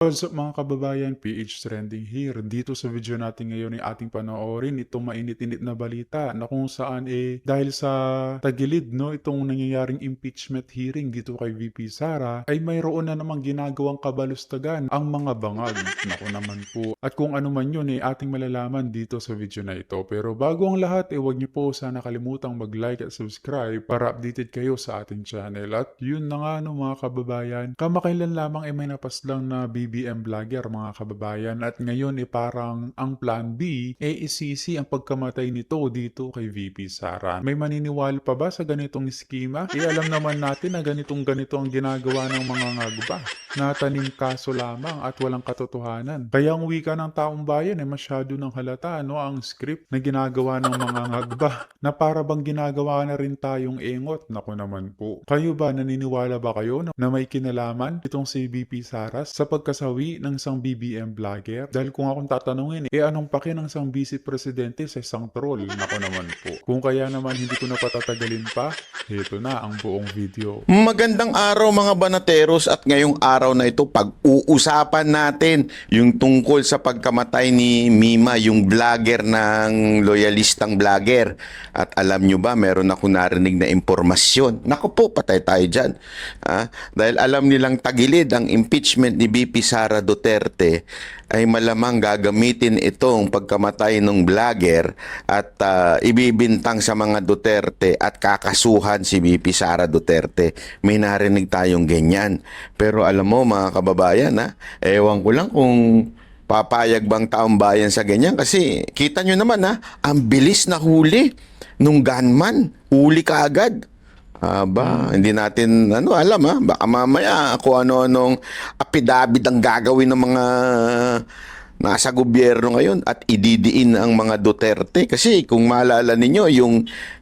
What's up mga kababayan, PH Trending here. Dito sa video natin ngayon ay ating panoorin itong mainit-init na balita na kung saan dahil sa tagilid itong nangyayaring impeachment hearing dito kay VP Sara ay mayroon na namang ginagawang kabalustagan ang mga bangag. Naku naman po. At kung ano man yun ating malalaman dito sa video na ito. Pero bago ang lahat huwag niyo po sana kalimutang mag-like at subscribe para updated kayo sa ating channel. At yun na nga mga kababayan, kamakailan lamang may napaslang na BBM vlogger mga kababayan at ngayon parang ang plan B isisi ang pagkamatay nito dito kay VP Sara. May maniniwala pa ba sa ganitong eskema? Alam naman natin na ganito ang ginagawa ng mga ngagba na tanim kaso lamang at walang katotohanan. Kaya ang wika ng taong bayan masyado ng halata ang script na ginagawa ng mga ngagba na para bang ginagawa na rin tayong engot. Naku naman po. Kayo ba, naniniwala ba kayo na may kinalaman itong si VP Sara sa pagkasawi ng isang BBM vlogger? Dahil kung akong tatanungin anong paki ng isang vice presidente sa isang troll? Naku naman po. Kung kaya naman hindi ko na patatagalin pa, ito na ang buong video. Magandang araw mga banateros, at ngayong araw na ito pag-uusapan natin yung tungkol sa pagkamatay ni Mima, yung vlogger ng loyalistang vlogger. At alam nyo ba, meron ako narinig na impormasyon. Naku po, patay tayo dyan. Dahil alam nilang tagilid ang impeachment ni VP Sara Duterte, ay malamang gagamitin itong pagkamatay ng vlogger at ibibintang sa mga Duterte at kakasuhan si VP Sara Duterte. May narinig tayong ganyan. Pero alam mo mga kababayan, ewan ko lang kung papayag bang taong bayan sa ganyan, kasi kita nyo naman ang bilis na huli nung gunman. Huli ka agad. Hindi natin alam baka mamaya kung ano-anong apidabid ang gagawin ng mga nasa gobyerno ngayon at ididiin ang mga Duterte. Kasi kung maalala ninyo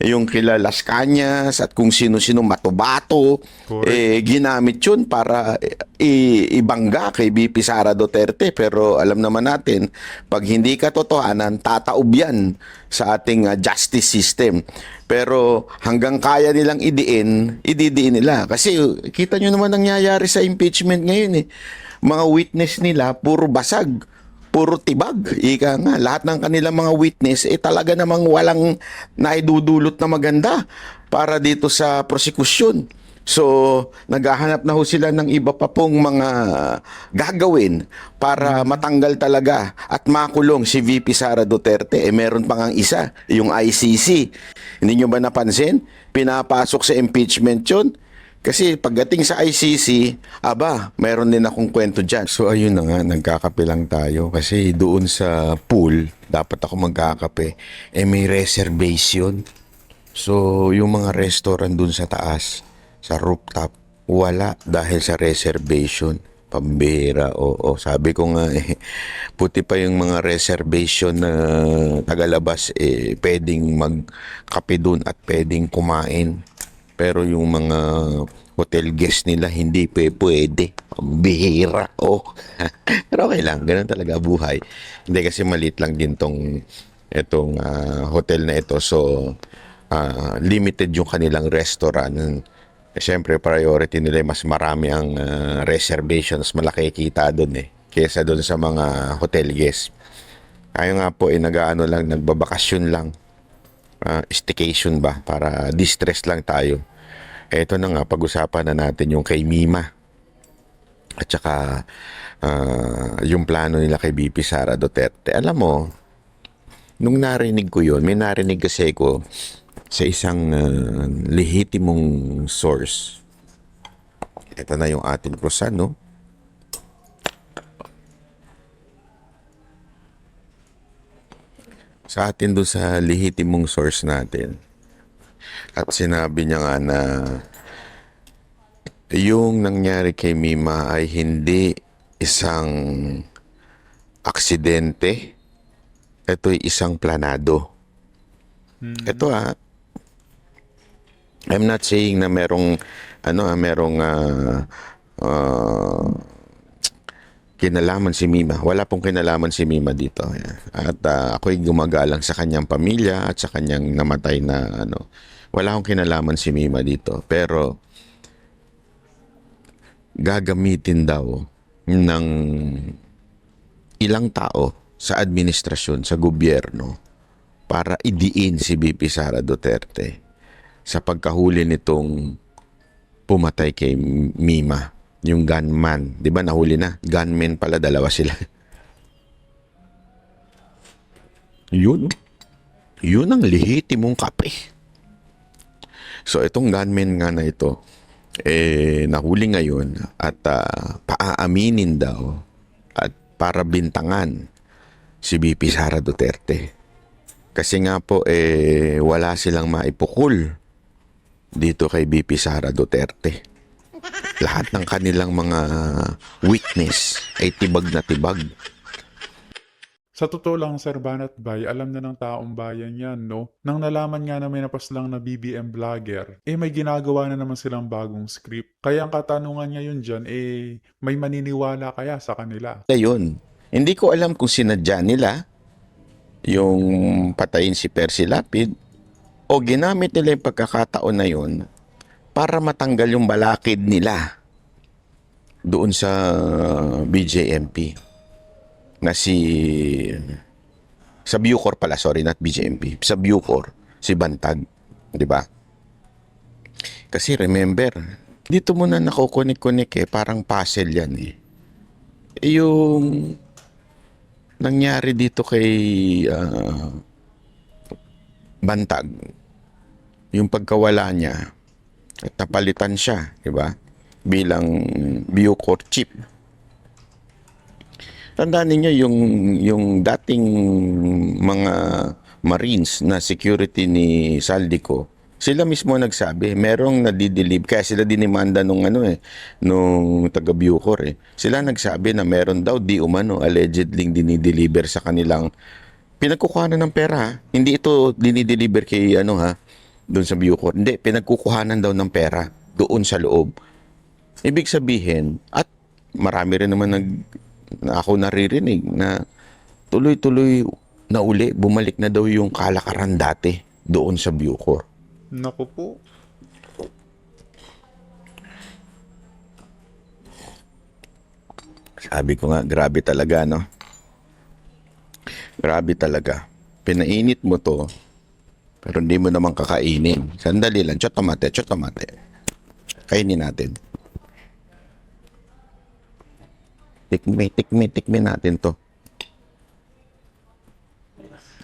yung kila Las Cañas at kung sino-sino Matobato, ginamit yun para ibangga kay VP Sara Duterte. Pero alam naman natin, pag hindi katotohanan, tataob yan sa ating justice system. Pero hanggang kaya nilang ididiin nila. Kasi kita nyo naman nangyayari sa impeachment ngayon Mga witness nila, puro basag, puro tibag. Ika nga, lahat ng kanilang mga witness talaga namang walang naidudulot na maganda para dito sa prosekusyon. So, naghahanap na ho sila ng iba pa pong mga gagawin para matanggal talaga at makulong si VP Sara Duterte. Meron pa ngang isa, yung ICC. Hindi nyo ba napansin? Pinapasok sa impeachment yun. Kasi pagdating sa ICC, meron din akong kwento dyan. So ayun na nga, nagkakape lang tayo. Kasi doon sa pool, dapat ako magkakape. May reservation. So yung mga restaurant doon sa taas, sa rooftop, wala dahil sa reservation. Pambihira, oo. Sabi ko nga puti pa yung mga reservation na tagalabas pwedeng magkape doon at pwedeng kumain. Pero yung mga hotel guest nila hindi pwede. Pambihira, Pero okay lang, ganun talaga buhay. Hindi kasi maliit lang din itong hotel na ito. So limited yung kanilang restaurant. Siyempre, priority nila mas marami ang reservations, malaki kita doon kesa doon sa mga hotel guests. Kaya nga po nagbabakasyon lang, staycation ba, para distress lang tayo. Eto na nga, pag-usapan na natin yung kay Mima at saka yung plano nila kay VP Sara Duterte. Alam mo, nung narinig ko yun, may narinig kasi ko sa isang lehitimong source. Ito na yung ating croissant, Sa atin doon sa lehitimong source natin. At sinabi niya nga na yung nangyari kay Mima ay hindi isang aksidente. Ito'y isang planado. Ito I'm not saying na merong kinalaman si Mima. Wala pong kinalaman si Mima dito. At ako'y gumagalang sa kanyang pamilya at sa kanyang namatay na Wala akong kinalaman si Mima dito. Pero gagamitin daw ng ilang tao sa administrasyon, sa gobyerno, para idiin si VP Sara Duterte sa pagkahuli nitong pumatay kay Mima, yung gunman. Di ba nahuli na? Gunman pala, dalawa sila. Yun. Yun ang lehitimong kape. So itong gunman nga na ito, nahuli ngayon at paaaminin daw at para bintangan si VP Sara Duterte. Kasi nga po wala silang maipukul dito kay VP Sara Duterte. Lahat ng kanilang mga witness ay tibag na tibag. Sa totoo lang, Sir Banat Bay, alam na ng taong bayan yan, no? Nang nalaman nga na may napaslang na BBM vlogger, may ginagawa na naman silang bagong script. Kaya ang katanungan ngayon dyan, may maniniwala kaya sa kanila? Ayun, hindi ko alam kung sinadya nila yung patayin si Percy Lapid o ginamit nila yung pagkakataon na yun para matanggal yung balakid nila doon sa BJMP na sa Bucor pala, sorry, not BJMP, sa Bucor, si Bantag, di ba? Kasi remember, dito mo na nakukunik-kunik parang puzzle yan yung nangyari dito kay Bantag, yung pagkawala niya at napalitan siya, di ba? Bilang Bucor chief. Tandaan ninyo yung dating mga Marines na security ni Saldico, sila mismo nagsabi, merong nadideliver, kaya sila dinimanda nung nung taga Bucor Sila nagsabi na meron daw di umano allegedly dinideliver sa kanilang pinagkukuhanan ng pera. Hindi ito dinideliver kay doon sa Bucor. Hindi, pinagkukuhanan daw ng pera doon sa loob. Ibig sabihin, at marami rin naman na ako naririnig na tuloy-tuloy na uli, bumalik na daw yung kalakaran dati doon sa Bucor. Naku po. Sabi ko nga, grabe talaga, no? Grabe talaga. Pinainit mo to, pero hindi mo naman kakainin. Sandali lang, chotomate. Kainin natin. Tikmi natin to.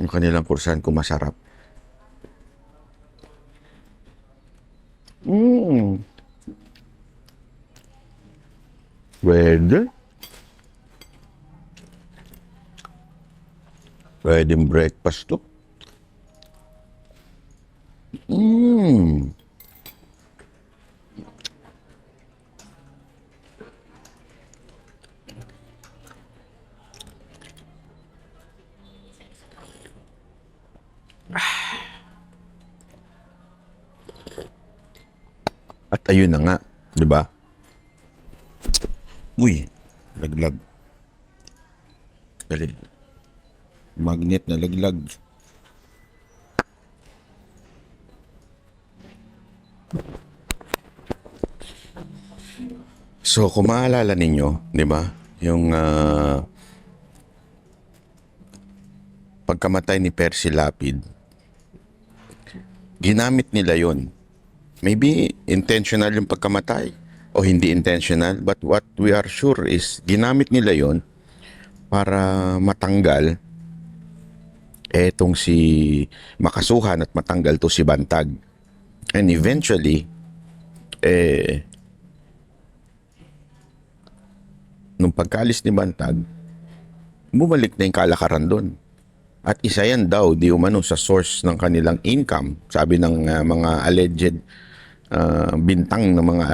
Yung kanilang kursan kung masarap. Pwede. Pwedeng breakfast to. At ayun na nga, di ba? Uy, laglag. Dali. Magnet na laglag. So, kung maalala ninyo, di ba? Yung pagkamatay ni Percy Lapid, ginamit nila yon. Maybe intentional yung pagkamatay o hindi intentional, but what we are sure is ginamit nila yon para matanggal etong si makasuhan at matanggal to si Bantag. And eventually, nung pagkalis ni Bantag, bumalik na yung kalakaran doon. At isa yan daw, di umano, sa source ng kanilang income, sabi ng mga alleged bintang ng mga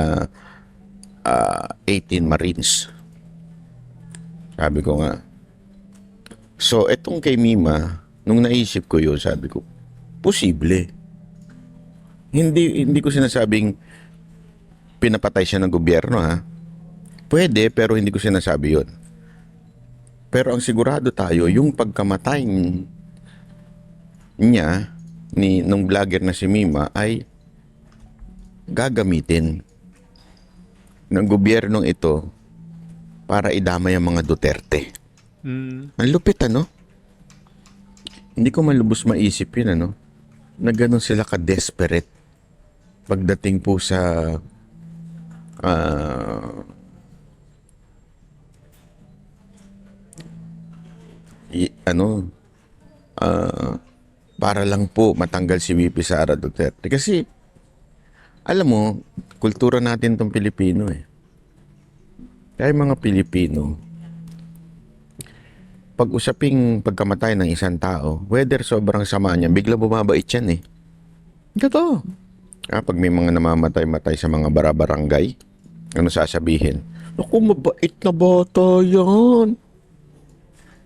18 Marines. Sabi ko nga. So, etong kay Mima, nung naisip ko yun, sabi ko, posible. Hindi ko sinasabing pinapatay siya ng gobyerno, ha? Pwede, pero hindi ko sinasabi yun. Pero ang sigurado tayo, yung pagkamatay niya, nung vlogger na si Mima, ay gagamitin ng gobyernong ito para idamay ang mga Duterte. Mm. Ang lupit, ano? Hindi ko malubos maisip yun, ano? Na ganun sila ka-desperate pagdating po sa ah, ano, para lang po matanggal si VP Sara Duterte. Kasi, alam mo, kultura natin tong Pilipino eh. Kaya mga Pilipino, pag usaping pagkamatay ng isang tao, whether sobrang sama niya, bigla bumabait yan eh. Totoo. Pag may mga namamatay-matay sa mga barabarangay, ano sasabihin? Naku, mabait na bata yan.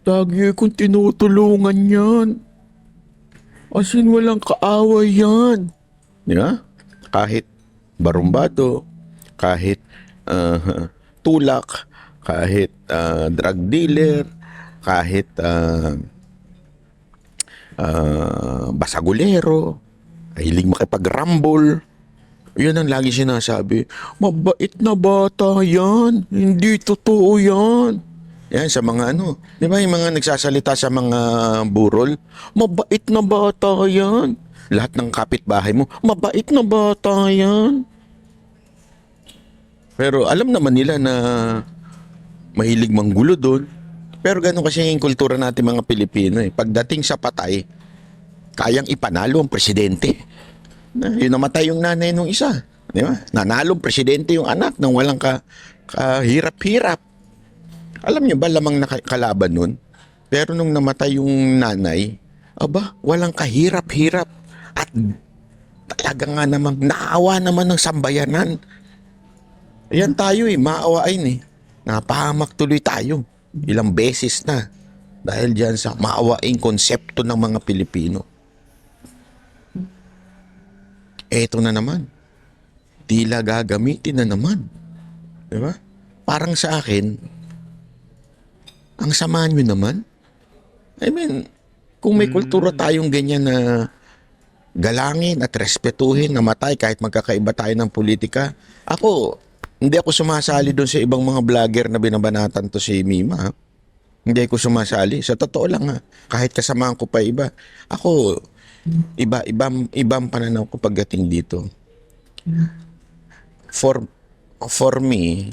Lagi kong tinutulungan yan. As in, walang kaaway yan. Di ba? Kahit barumbado, kahit tulak, kahit drug dealer, kahit basagulero, hiling makipag-rumble. Yun ang lagi sinasabi. Mabait na bata yan. Hindi totoo yan. Yan, sa mga ano. Di ba yung mga nagsasalita sa mga burol? Mabait na bata yan. Lahat ng kapitbahay mo, mabait na bata yan. Pero alam naman nila na mahilig manggulo doon. Pero ganun kasi yung kultura natin mga Pilipino eh. Pagdating sa patay, kayang ipanalo ang presidente. Yung namatay yung nanay nung isa. Di ba? Nanalong presidente yung anak nang walang kahirap-hirap. Alam niyo ba lamang kalaban nun? Pero nung namatay yung nanay, aba, walang kahirap-hirap. At talaga nga namang naawa naman ng sambayanan. Ayan tayo eh, maawain eh. Napahamak tuloy tayo. Ilang beses na. Dahil dyan sa maawaing konsepto ng mga Pilipino. Eto na naman. Tila gagamitin na naman. Diba? Parang sa akin, ang sama nyo naman. I mean, kung may kultura tayong ganyan na galangin at respetuhin, namatay kahit magkakaiba tayo ng politika. Ako, hindi ako sumasali doon sa ibang mga vlogger na binabanatan to si Mima. Ha? Hindi ako sumasali. Sa totoo lang ha. Kahit kasamahan ko pa iba. Ako, ibang pananaw ko pagdating dito. For me,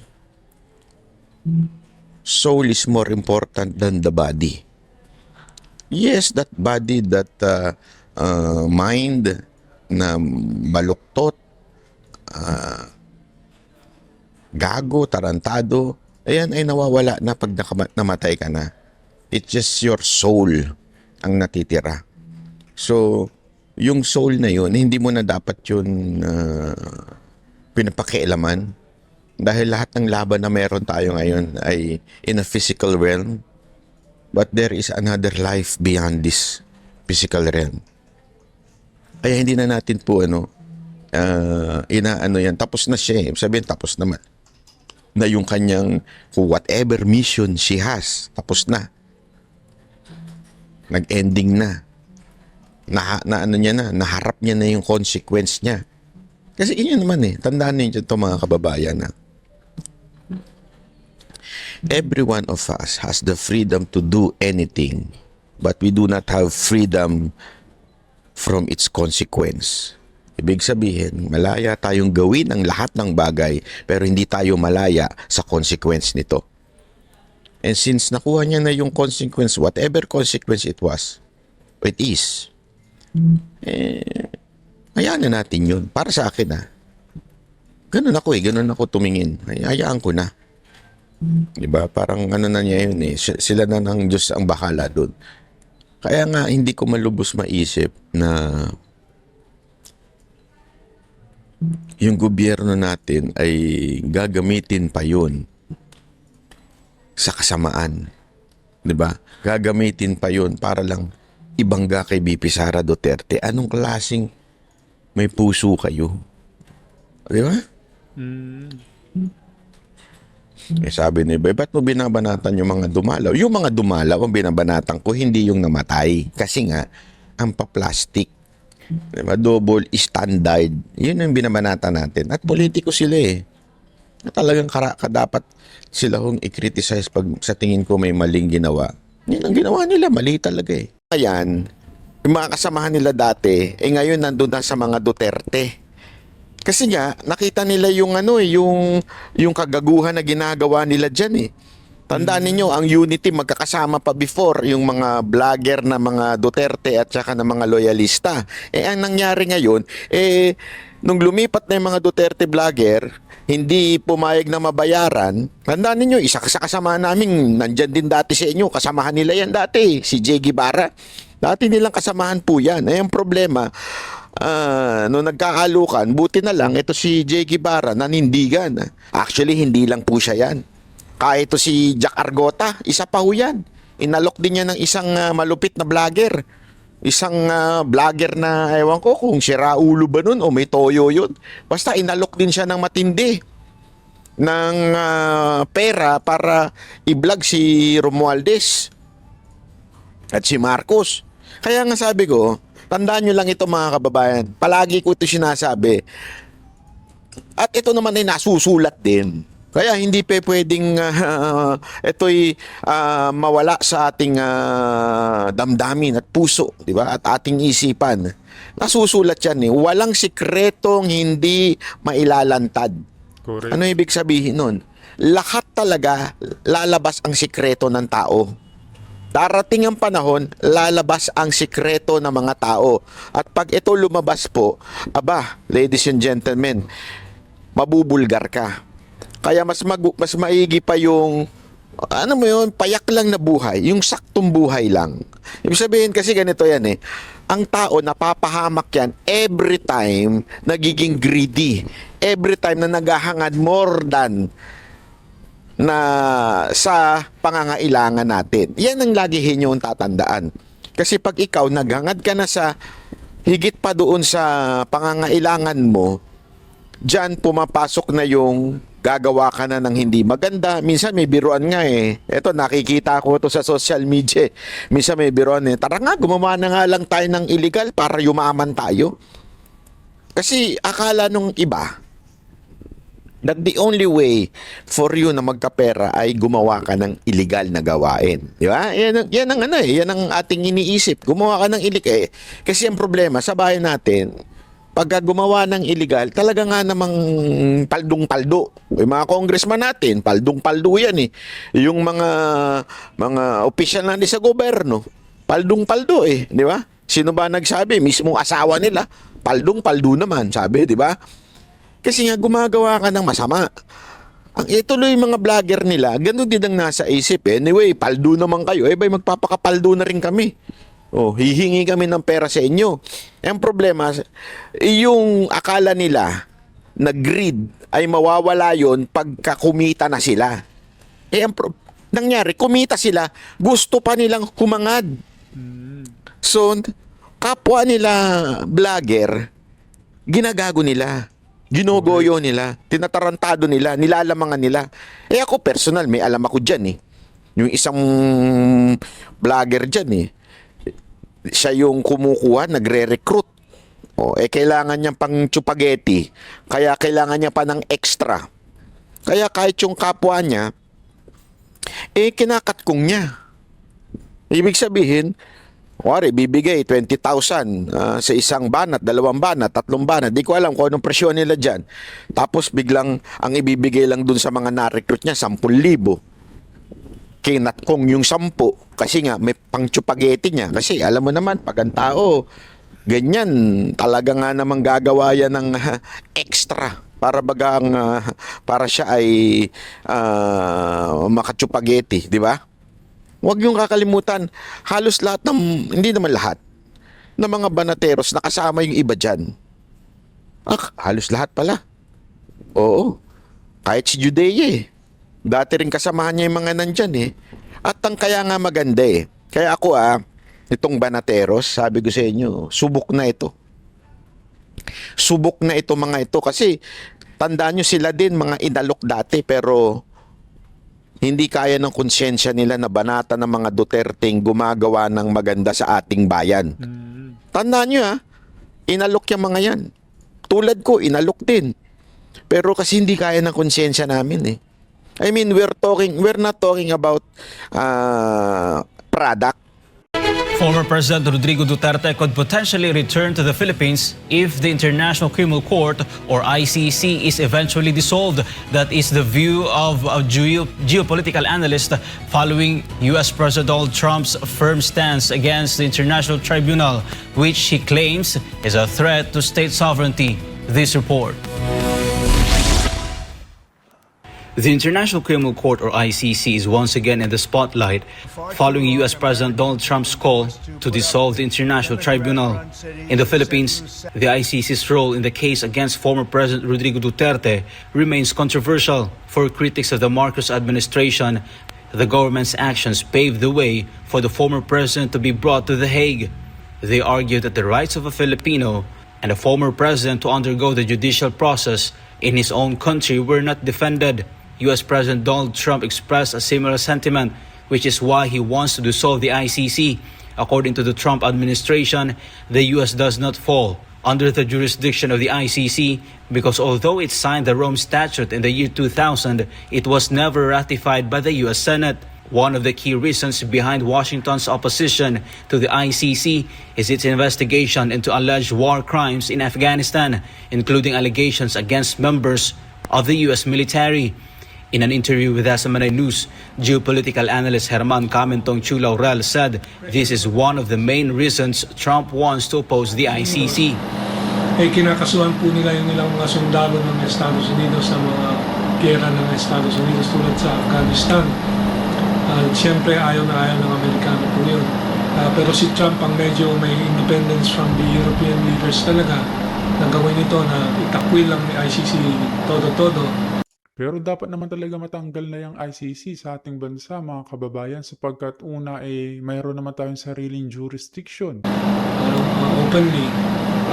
soul is more important than the body. Yes, that body, that mind na baluktot, gago, tarantado, ayan ay nawawala na pag namatay ka na. It's just your soul ang natitira. So, yung soul na yun, hindi mo na dapat yun pinapakialaman. Dahil lahat ng laban na meron tayo ngayon ay in a physical realm. But there is another life beyond this physical realm. Kaya hindi na natin po inaano yan. Tapos na siya eh. Sabihin, tapos naman. Na yung kanyang whatever mission she has, tapos na. Nag-ending na. Ano niya na, naharap niya na yung consequence niya. Kasi yun naman eh, tandaan niyo ito mga kababayan na every one of us has the freedom to do anything, but we do not have freedom from its consequence. Ibig sabihin, malaya tayong gawin ang lahat ng bagay, pero hindi tayo malaya sa consequence nito. And since nakuha niya na yung consequence, whatever consequence it is, hayaan na natin yun. Para sa akin ganun ako tumingin. Hayaan ko na. Diba? Parang ano na niya yun eh. Sila na ng Diyos ang bahala doon. Kaya nga hindi ko malubos maisip na yung gobyerno natin ay gagamitin pa yun sa kasamaan. Diba? Gagamitin pa yun para lang ibangga kay BP Sara Duterte. Anong klaseng may puso kayo? Diba? Sabi ni Iba, ba't mo binabanatan yung mga dumalaw? Yung mga dumalaw ang binabanatan ko, hindi yung namatay. Kasi nga, ang pa-plastic. Diba? Double standard. Yun ang binabanatan natin. At politiko sila eh. Talagang dapat sila hong i-criticize pag sa tingin ko may maling ginawa. Yan ang ginawa nila, mali talaga eh. Ayan, yung mga kasamahan nila dati, ngayon nandun na sa mga Duterte. Kasi nga, nakita nila yung yung kagaguhan na ginagawa nila dyan eh. Tandaan ninyo, ang Unity magkakasama pa before yung mga vlogger na mga Duterte at saka na mga loyalista. Ang nangyari ngayon, nung lumipat na yung mga Duterte vlogger, hindi pumayag na mabayaran. Tandaan ninyo, isa sa kasama namin, nandyan din dati sa inyo, kasamahan nila yan dati, si Jay Guevara. Dati nilang kasamahan po yan. Ang problema, nung nagkaalukan, buti na lang, ito si Jay Guevara, nanindigan. Actually, hindi lang po siya yan. Kahit ito si Jack Argota, isa pa ho yan. Inalok din niya ng isang malupit na vlogger. Isang vlogger na, ewan ko kung siraulo ba nun o may toyo yun. Basta inalok din siya ng matindi ng pera para i-vlog si Romualdez at si Marcos. Kaya nga sabi ko, tandaan nyo lang ito mga kababayan. Palagi ko ito sinasabi. At ito naman ay nasusulat din. Kaya hindi pa pwedeng ito'y mawala sa ating damdamin at puso, di ba? At ating isipan. Nasusulat yan eh. Walang sikretong hindi mailalantad. Correct. Ano ibig sabihin nun? Lahat talaga lalabas ang sikreto ng tao. Darating ang panahon, lalabas ang sikreto ng mga tao. At pag ito lumabas po, aba, ladies and gentlemen, mabubulgar ka. Kaya mas maigi pa yung, ano mo yun, payak lang na buhay, yung saktong buhay lang. Ibig sabihin kasi ganito yan eh, ang tao napapahamak yan every time nagiging greedy. Every time na naghahangad more than na sa pangangailangan natin. Yan ang lagi yung tatandaan. Kasi pag ikaw naghangad ka na sa higit pa doon sa pangangailangan mo, diyan pumapasok na yung gagawa ka na ng hindi maganda. Minsan may biruan nga eh. Eto, nakikita ko to sa social media. Minsan may biruan eh. Tara nga, gumawa na nga lang tayo ng illegal para yumaman tayo. Kasi akala nung iba that the only way for you na magkapera ay gumawa ka ng illegal na gawain. Di ba? Yan ang ano eh. Yan ang ating iniisip. Gumawa ka ng illegal. Kasi ang problema sa bayan natin, pagka gumawa ng illegal, talaga nga namang paldong-paldo. Yung mga congressman natin, paldong-paldo yan eh. Yung mga opisyal na sa gobyerno, paldong-paldo eh, di ba? Sino ba nagsabi? Mismong asawa nila, paldong-paldo naman, sabi, di ba? Kasi nga gumagawa ka ng masama. Ang ituloy mga vlogger nila, ganun din ang nasa isip eh. Anyway, paldo naman kayo, bay magpapakapaldo na rin kami. Oh, hihingi kami ng pera sa inyo. Ang problema, yung akala nila na greed ay mawawala yon pagka kumita na sila. Nangyari, kumita sila, gusto pa nilang humangad. So, kapwa nila vlogger, ginagago nila. Ginogoyo nila, tinatarantado nila, nilalamangan nila. Ako personal, may alam ako dyan eh. Yung isang vlogger dyan eh. Siya yung kumukuha, nagre-recruit. Kailangan niya pang chupageti. Kaya kailangan niya pa ng extra. Kaya kahit yung kapwa niya, kinakatkong niya. Ibig sabihin, bibigay 20,000 sa isang banat, 2 banat, 3 banat. Di ko alam kung anong presyo nila dyan. Tapos biglang ang ibibigay lang dun sa mga na-recruit niya, 10,000. Kinatkong yung 10 kasi nga may pang-chupageti niya. Kasi alam mo naman, pag ang tao, ganyan, talaga nga namang gagawa yan ng extra para para siya ay makachupageti, di ba? Huwag yung kakalimutan, halos lahat hindi naman lahat, ng mga banateros nakasama yung iba dyan. Halos lahat pala. Oo. Kahit si Judea eh. Dati rin kasamahan niya yung mga nandyan eh. At ang kaya nga maganda eh. Kaya ako itong banateros, sabi ko sa inyo, subok na ito. Subok na ito mga ito. Kasi tandaan nyo sila din mga inalok dati pero hindi kaya ng konsyensya nila na banata ng mga Duterteng gumagawa ng maganda sa ating bayan. Tandaan nyo inalok yung mga yan. Tulad ko, inalok din. Pero kasi hindi kaya ng konsensya namin eh. I mean, we're not talking about product. Former President Rodrigo Duterte could potentially return to the Philippines if the International Criminal Court, or ICC, is eventually dissolved. That is the view of a geopolitical analyst following U.S. President Donald Trump's firm stance against the International Tribunal, which he claims is a threat to state sovereignty. This report. The International Criminal Court, or ICC, is once again in the spotlight following U.S. President Donald Trump's call to dissolve the International Tribunal. In the Philippines, the ICC's role in the case against former President Rodrigo Duterte remains controversial. For critics of the Marcos administration, the government's actions paved the way for the former president to be brought to The Hague. They argue that the rights of a Filipino and a former president to undergo the judicial process in his own country were not defended. U.S. President Donald Trump expressed a similar sentiment, which is why he wants to dissolve the ICC. According to the Trump administration, the U.S. does not fall under the jurisdiction of the ICC because although it signed the Rome Statute in the year 2000, it was never ratified by the U.S. Senate. One of the key reasons behind Washington's opposition to the ICC is its investigation into alleged war crimes in Afghanistan, including allegations against members of the U.S. military. In an interview with SMNI News, geopolitical analyst Herman Camentong Chu Laurel said this is one of the main reasons Trump wants to oppose the ICC. Kinakasuhan po nila yung ilang mga sundalo ng Estados Unidos sa mga gera ng Estados Unidos tulad sa Afghanistan. Siyempre ayaw na ayaw ng Amerikano po yun. Pero si Trump ang medyo may independence from the European leaders talaga na gawin ito na itakwil lang ni ICC todo-todo. Pero dapat naman talaga matanggal na yung ICC sa ating bansa, mga kababayan, sapagkat una mayroon naman tayong sariling jurisdiction. Openly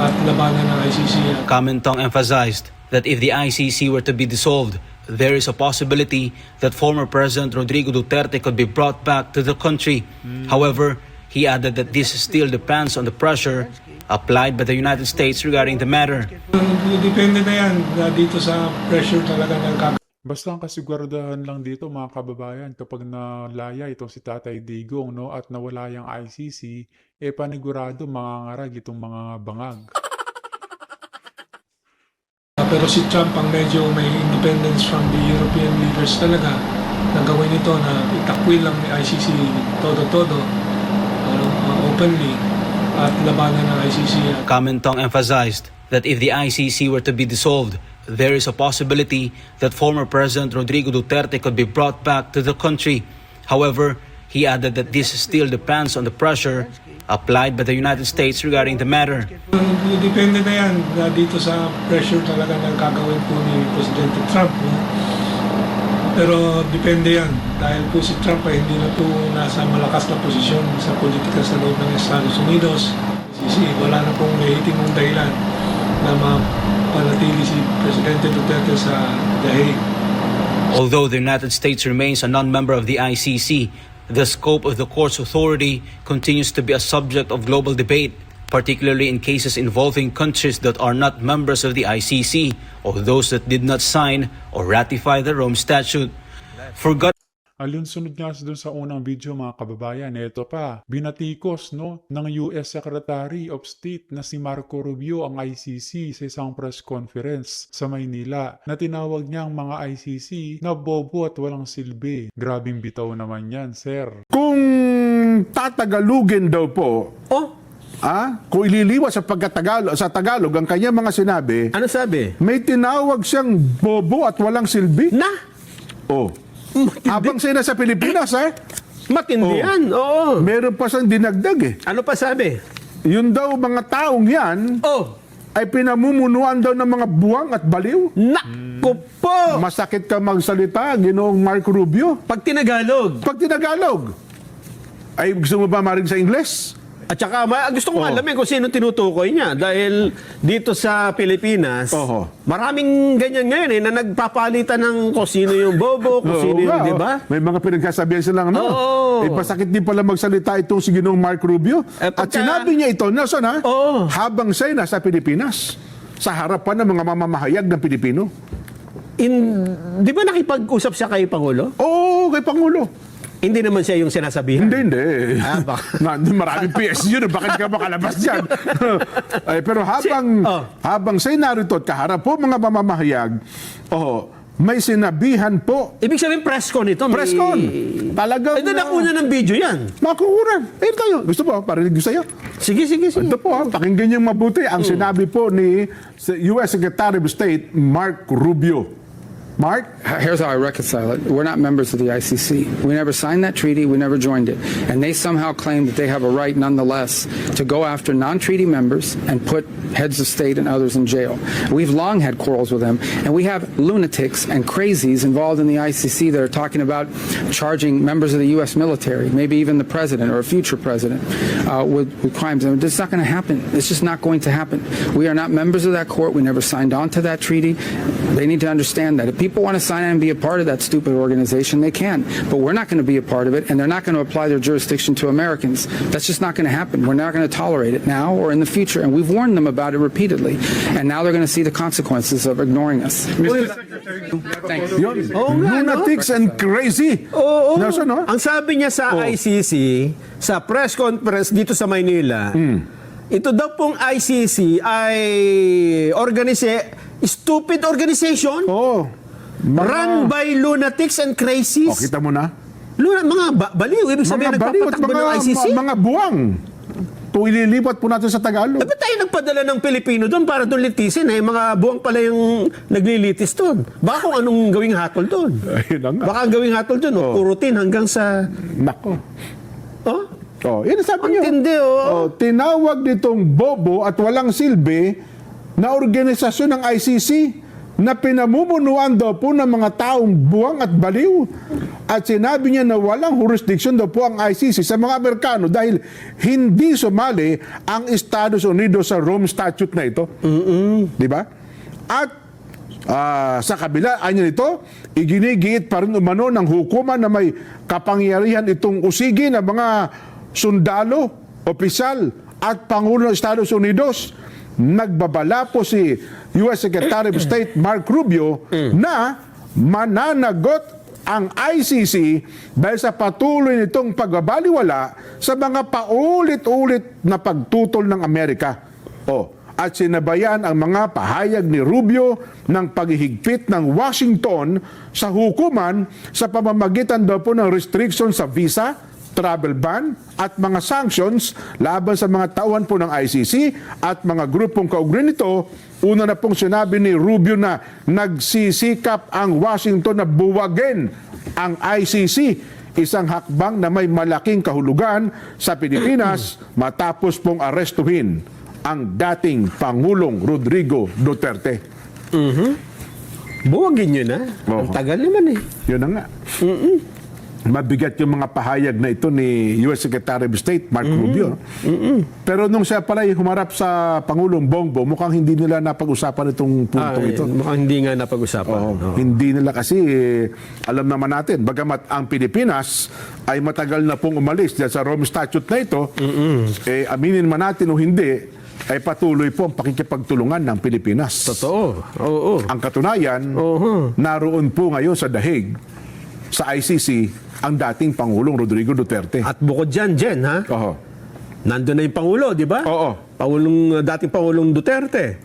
at labanan ng ICC. Camentong emphasized that if the ICC were to be dissolved, there is a possibility that former President Rodrigo Duterte could be brought back to the country. However, he added that this still depends on the pressure applied by the United States regarding the matter. Depende na yan dito sa pressure talaga ng Basta ang kasiguraduhan lang dito, mga kababayan, kapag nalaya itong si Tatay Digong, no, at nawala yung ICC, panigurado mangangarag itong mga bangag. Pero si Trump ang medyo may independence from the European leaders talaga na gawin ito na itakwil lang ni ICC todo-todo openly at labanan ng ICC. Camentong emphasized that if the ICC were to be dissolved, there is a possibility that former President Rodrigo Duterte could be brought back to the country. However, he added that this still depends on the pressure applied by the United States regarding the matter. Depende na yan dito sa pressure talaga na gagawin po ni Presidente Trump. No? Pero depende yan dahil po si Trump ay hindi na po nasa malakas na posisyon sa politika sa loob ng Estados Unidos. Wala na pong lehitimong dahilan na mapanatili si Presidente Duterte sa The Hague. Although the United States remains a non-member of the ICC, the scope of the court's authority continues to be a subject of global debate, particularly in cases involving countries that are not members of the ICC or those that did not sign or ratify the Rome Statute. Alunsunod nga doon sa unang video, mga kababayan, ito pa, binatikos ng US Secretary of State na si Marco Rubio ang ICC sa isang press conference sa Maynila na tinawag niya ang mga ICC na bobo at walang silbi. Grabing bitaw naman yan, sir. Kung tatagalugin daw po, kung ililiwas sa Tagalog ang kanya mga sinabi, Ano sabi? may tinawag siyang bobo at walang silbi. Na? Habang siya nasa Pilipinas, Matindi yan, oo. meron pa siyang dinagdag Ano pa sabi? Yun daw mga taong yan ay pinamumunuan daw ng mga buwang at baliw. Naku po! Masakit ka magsalita, Ginoong Marco Rubio. Pag Tinagalog. Pag Tinagalog, ay gusto mo ba marinig sa Ingles? At saka, gusto kong alamin kung sino tinutukoy niya. Dahil dito sa Pilipinas, maraming ganyan ngayon na nagpapalitan ng kung sino yung bobo, kung sino yung, di ba? May mga pinagkasabihan silang pasakit din pala magsalita itong si Ginoong Mark Rubio. At sinabi niya ito, habang siya nasa Pilipinas, sa harapan ng mga mamamahayag ng Pilipino. Di ba nakipag-usap siya kay Pangulo? Oo, kay Pangulo. Hindi naman siya yung sinasabihan. Hindi. Ah, baka. Maraming PSG yun. Bakit ka makalabas dyan? Pero habang siya narito at kaharap po mga mamamahayag, may sinabihan po. Ibig sabihin, press con ito. Press con. Talagang... Ito nakuna ng video yan. Makukuran. Tayo. Gusto mo, parinig ko sa'yo. Sige. Ito po, pakinggan niyong mabuti ang sinabi po ni US Secretary of State Mark Rubio. Mark? Here's how I reconcile it. We're not members of the ICC. We never signed that treaty. We never joined it. And they somehow claim that they have a right nonetheless to go after non-treaty members and put heads of state and others in jail. We've long had quarrels with them. And we have lunatics and crazies involved in the ICC that are talking about charging members of the U.S. military, maybe even the president or a future president, with crimes. And it's not going to happen. It's just not going to happen. We are not members of that court. We never signed on to that treaty. They need to understand that. If people want to sign on and be a part of that stupid organization, they can. But we're not going to be a part of it, and they're not going to apply their jurisdiction to Americans. That's just not going to happen. We're not going to tolerate it now or in the future, and we've warned them about it repeatedly. And now they're going to see the consequences of ignoring us. Thanks. Yun. Oo nga, no? Lunatics and crazy. Oo. Nasa, no? Ang sabi niya sa ICC, sa press conference dito sa Maynila, ito daw pong ICC ay stupid organization run by lunatics and crazies. Kita mo na? Mga baliw. Ibig sabihin, Mga baliw at nagpapatakbo ng ICC. mga buwang. Ito ililipat po natin sa Tagalog. Ba't tayo nagpadala ng Pilipino doon para doon litisin? Mga buwang pala yung naglilitis doon. Baka kung anong gawing hatol doon. Ayun na nga. Baka ang gawing hatol doon, kurutin hanggang sa... Nako. Yan ang sabi Ang niyo. tindi, Tinawag nitong bobo at walang silbi na organisasyon ng ICC na pinamumunuan daw po ng mga taong buwang at baliw. At sinabi niya na walang jurisdiction daw po ang ICC sa mga Amerikano dahil hindi sumali ang Estados Unidos sa Rome Statute na ito. Di ba? At sa kabila, anya nito, iginigiit pa rin umano ng hukuman na may kapangyarihan itong usigi ng mga sundalo, opisyal at Pangulo ng Estados Unidos. Nagbabala po si US Secretary of State Mark Rubio na mananagot ang ICC dahil sa patuloy nitong pagbabaliwala sa mga paulit-ulit na pagtutol ng Amerika. At sinabayan ang mga pahayag ni Rubio ng paghihigpit ng Washington sa hukuman sa pamamagitan daw po ng restriction sa visa, travel ban at mga sanctions laban sa mga tauhan po ng ICC at mga grupong kaugnay nito. Una na pong sinabi ni Rubio na nagsisikap ang Washington na buwagin ang ICC, isang hakbang na may malaking kahulugan sa Pilipinas matapos pong arestuhin ang dating Pangulong Rodrigo Duterte. Buwagin nyo na. Ang tagal naman eh. Yun na nga. Mabigat yung mga pahayag na ito ni US Secretary of State Mark Rubio. Pero nung siya pala humarap sa Pangulong Bongbong, mukhang hindi nila napag-usapan itong puntong ito. Mukhang hindi nga napag-usapan. Hindi nila kasi, alam naman natin, bagamat ang Pilipinas ay matagal na pong umalis dahil sa Rome Statute na ito, aminin man natin o hindi, ay patuloy po ang pakikipagtulungan ng Pilipinas. Totoo. Oo. Ang katunayan, naroon po ngayon sa Dahig, sa ICC, ang dating Pangulong Rodrigo Duterte. At bukod dyan, Jen, ha? Nandun na yung Pangulo, di ba? Dating Pangulong Duterte.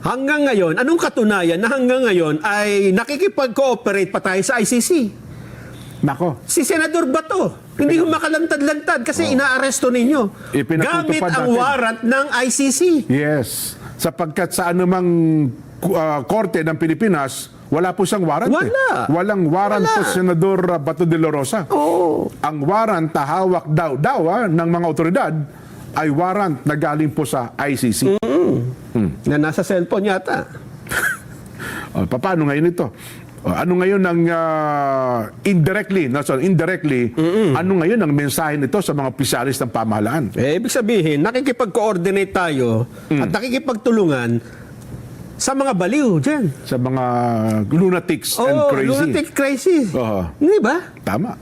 Hanggang ngayon, anong katunayan na hanggang ngayon ay nakikipag-cooperate pa tayo sa ICC? Nako. Si Senador Bato, hindi ko makalantad-lantad kasi inaaresto ninyo. Gamit ang warrant ng ICC. Yes. Sapagkat sa anumang korte ng Pilipinas, wala po siyang warrant. Walang warrant po, Senador Bato de la Rosa. Ang warrant na hawak daw ng mga otoridad ay warrant na galing po sa ICC. Na nasa cellphone yata. Paano ngayon ito? Ano ngayon ang indirectly, ano ngayon ang mensahe nito sa mga opisyalis ng pamahalaan? Ibig sabihin, nakikipag-coordinate tayo at nakikipagtulungan sa mga baliw dyan. Sa mga lunatics and crazy. Lunatic crazy. Oo. Hindi ba? Tama.